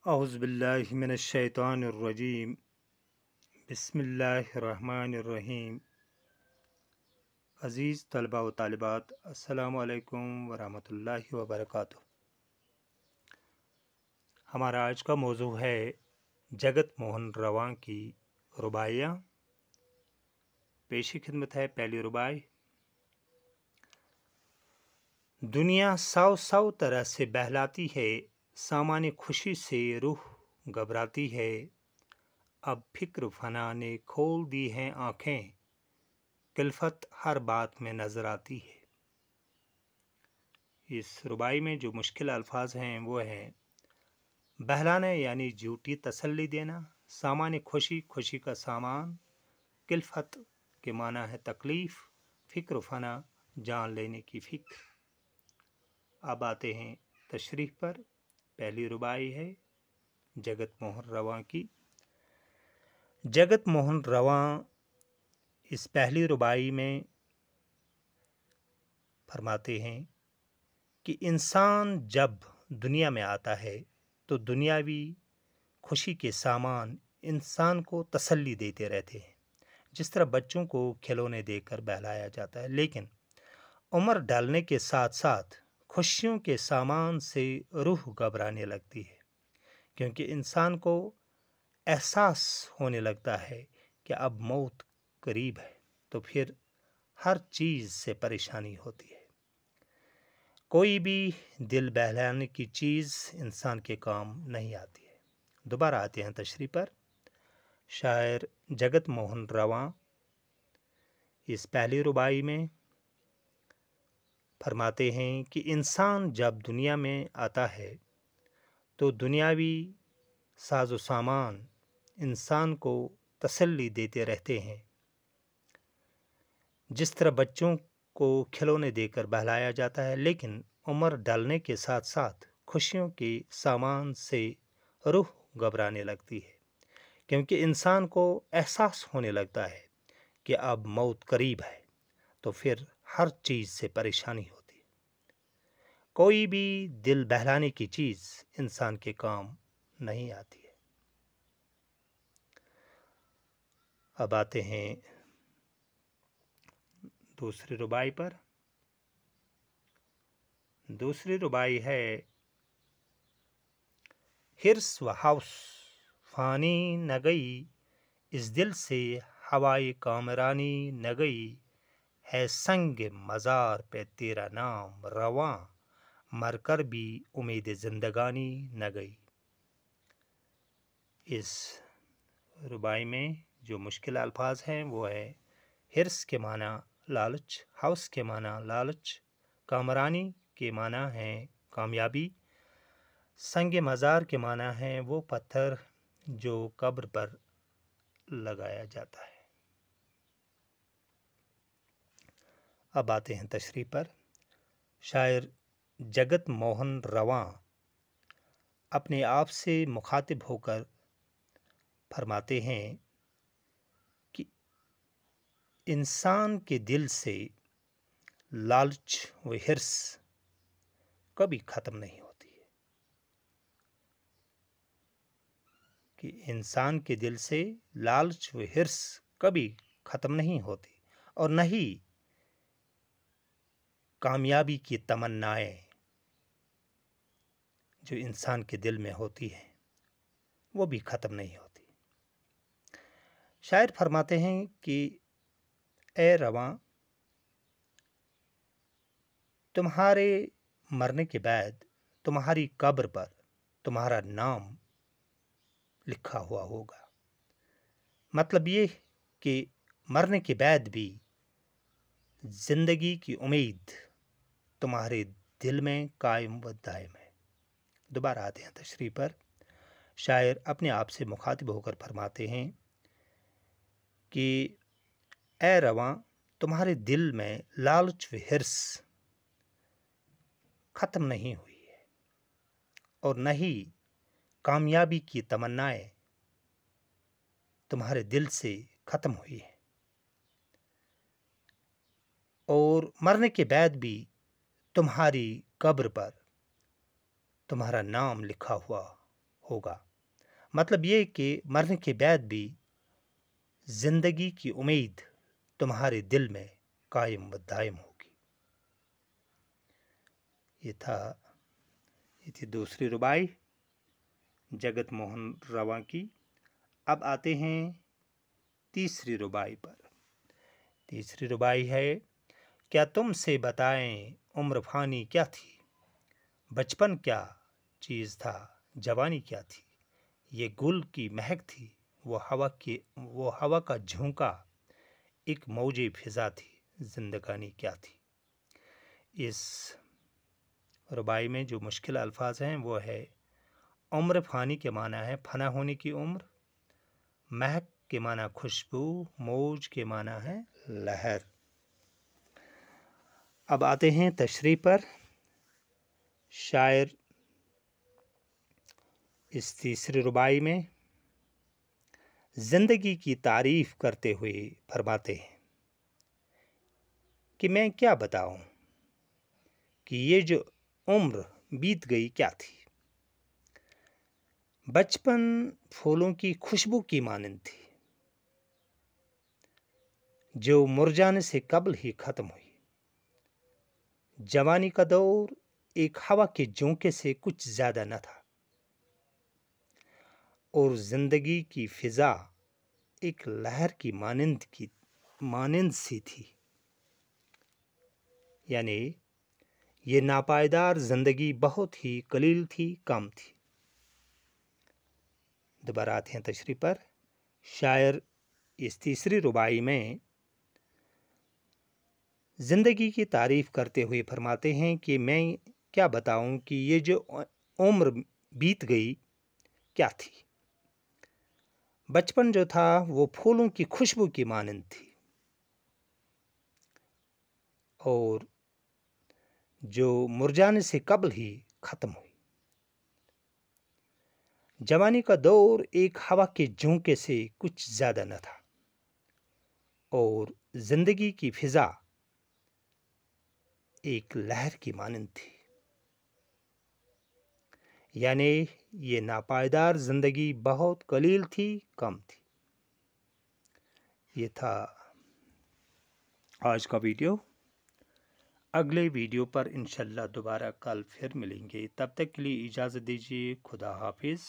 औज़ुबिल्लाहिमिनश्शैतानिर्रजीम बिस्मिल्लाहिर्रहमानिर्रहीम। अज़ीज़ तलबा व तालिबात, अस्सलामु अलैकुम वरहमतुल्लाहि वबरकातुहू। हमारा आज का मौजू है जगत मोहन रवां की रुबाइयाँ। पेशी खिदमत है पहली रुबाई। दुनिया सौ सौ तरह से बहलाती है, सामान्य खुशी से रूह घबराती है। अब फिक्र फना ने खोल दी हैं आँखें, किल्फत हर बात में नजर आती है। इस रुबाई में जो मुश्किल अल्फाज हैं वो हैं बहलाना यानी झूठी तसल्ली देना, सामान्य खुशी खुशी का सामान, किल्फत के माना है तकलीफ, फिक्र फना जान लेने की फिक्र। अब आते हैं तशरीह पर। पहली रुबाई है जगत मोहन रवां की। जगत मोहन रवां इस पहली रुबाई में फरमाते हैं कि इंसान जब दुनिया में आता है तो दुनियावी खुशी के सामान इंसान को तसल्ली देते रहते हैं, जिस तरह बच्चों को खिलौने देकर बहलाया जाता है। लेकिन उम्र ढलने के साथ साथ खुशियों के सामान से रूह घबराने लगती है, क्योंकि इंसान को एहसास होने लगता है कि अब मौत करीब है, तो फिर हर चीज़ से परेशानी होती है। कोई भी दिल बहलाने की चीज़ इंसान के काम नहीं आती है। दोबारा आते हैं तशरीह पर। शायर जगत मोहन रवां इस पहली रुबाई में फरमाते हैं कि इंसान जब दुनिया में आता है तो दुनियावी साजो सामान इंसान को तसल्ली देते रहते हैं। जिस तरह बच्चों को खिलौने देकर बहलाया जाता है, लेकिन उम्र ढलने के साथ साथ खुशियों के सामान से रूह घबराने लगती है, क्योंकि इंसान को एहसास होने लगता है कि अब मौत करीब है, तो फिर हर चीज़ से परेशानी होती है। कोई भी दिल बहलाने की चीज़ इंसान के काम नहीं आती है। अब आते हैं दूसरी रुबाई पर। दूसरी रुबाई है हिर्स व हौस फानी न गई, इस दिल से हवाई कामरानी न गई, है संग मज़ार पे तेरा नाम रवां, मर कर भी उम्मीद ज़िंदगानी न गई। इस रुबाई में जो मुश्किल अल्फाज हैं वो है हिर्स के माना लालच, हौस के माना लालच, कामरानी के माना है कामयाबी, संग मज़ार के माना है वो पत्थर जो कब्र पर लगाया जाता है। अब आते हैं तशरीह पर। शायर जगत मोहन रवां अपने आप से मुखातिब होकर फरमाते हैं कि इंसान के दिल से लालच व हिर्स कभी ख़त्म नहीं होती है, कि इंसान के दिल से लालच व हिर्स कभी ख़त्म नहीं होती, और न ही कामयाबी की तमन्नाएं जो इंसान के दिल में होती हैं वो भी ख़त्म नहीं होती। शायर फरमाते हैं कि ए रवां, तुम्हारे मरने के बाद तुम्हारी कब्र पर तुम्हारा नाम लिखा हुआ होगा। मतलब ये कि मरने के बाद भी ज़िंदगी की उम्मीद तुम्हारे दिल में कायम व दायम है। दोबारा आते हैं तशरीह पर। शायर अपने आप से मुखातिब होकर फरमाते हैं कि ए रवां, तुम्हारे दिल में लालच व हिर्स ख़त्म नहीं हुई है, और न ही कामयाबी की तमन्नाएं तुम्हारे दिल से ख़त्म हुई है, और मरने के बाद भी तुम्हारी कब्र पर तुम्हारा नाम लिखा हुआ ہوگا۔ مطلب یہ کہ مرنے کے بعد بھی زندگی کی امید تمہارے دل میں قائم و دائم ہوگی۔ یہ تھی دوسری ربائی جگت موہن رواں کی۔ اب آتے ہیں تیسری ربائی پر۔ تیسری ربائی ہے کیا تم سے بتائیں عمر فانی کیا تھی، بچپن کیا چیز تھا، جوانی کیا تھی، یہ گل کی مہک تھی، وہ ہوا کا جھونکا، ایک موج فضا تھی، زندگانی کیا تھی۔ اس ربائی میں جو مشکل الفاظ ہیں وہ ہے عمر فانی کے معنی ہے فنا ہونے کی عمر، مہک کے معنی خوشبو، موج کے معنی ہے لہر۔ اب آتے ہیں تشریح پر۔ شاعر اس تیسری ربائی میں زندگی کی تعریف کرتے ہوئے فرماتے ہیں کہ میں کیا بتاؤں کہ یہ جو عمر بیت گئی کیا تھی۔ بچپن پھولوں کی خوشبو کی مانند تھی جو مرجھانے سے قبل ہی ختم ہوئی۔ جوانی کا دور ایک ہوا کے جھونکے سے کچھ زیادہ نہ تھا، اور زندگی کی فضا ایک لہر کی مانند سی تھی۔ یعنی یہ ناپائیدار زندگی بہت ہی قلیل تھی، کم تھی۔ دوبارہ آتے ہیں تشریح پر۔ شاعر اس تیسری ربائی میں زندگی کی تعریف کرتے ہوئے فرماتے ہیں کہ میں کیا بتاؤں کہ یہ جو عمر بیت گئی کیا تھی۔ بچپن جو تھا وہ پھولوں کی خوشبو کی مانند تھی، اور جو مرجھانے سے قبل ہی ختم ہوئی۔ جوانی کا دور ایک ہوا کے جھونکے سے کچھ زیادہ نہ تھا، اور زندگی کی فضا ایک لہر کی مانند تھی۔ یعنی یہ ناپائیدار زندگی بہت قلیل تھی، کم تھی۔ یہ تھا آج کا ویڈیو۔ اگلے ویڈیو پر انشاءاللہ دوبارہ کل پھر ملیں گے۔ تب تک کے لیے اجازت دیجیے۔ خدا حافظ۔